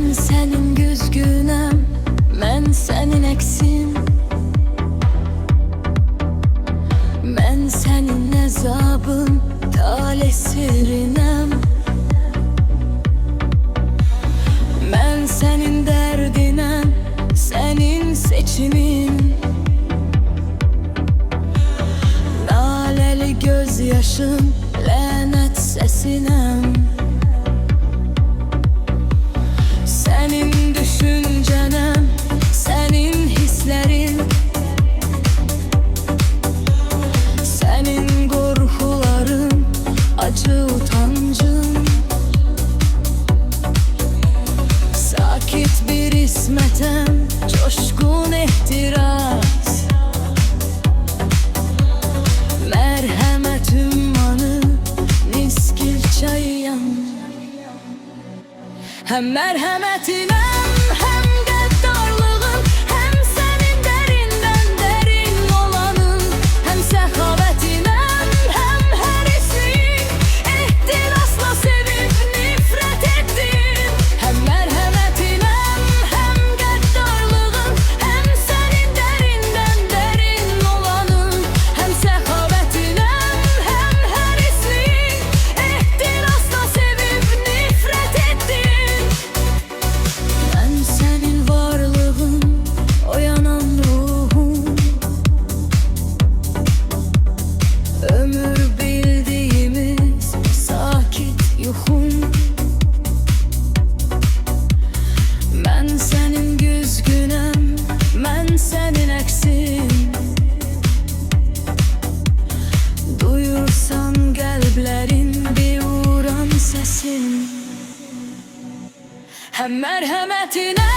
Mən sənin güzgünəm, mən sənin əksin. Mən sənin əzabın, talesirinəm. Mən sənin dərdinəm, sənin seçimin. Naləli göz yaşın, lənət səsinəm. Sənin düşüncənəm, sənin hisslərin. Sənin qorxuların, acı utancın. Sakit bir ismətəm, coşqun ehtiras. Mərhəmət ümmanı, niskil çayıyam. Həm mərhəmətinəm, həm qəddarlığın, həm sənin dərindən dərin olanın. Həm səxavətinəm, həm hərisliyin, ehtirasla sevib nifrət etdin. Həm mərhəmətinəm, həm qəddarlığın, həm sənin dərindən dərin olanın. Həm səxavətinəm, həm hərisliyin, ehtirasla sevib nifrət etdin. Mən sənin varlığın, oyanan ruhum. Ömür bildiğimiz sakit yuxum. Mən sənin güzgünəm, mən sənin əksin. Duyursan qəlblərin bir uğran səsin. Həm mərhəmətinə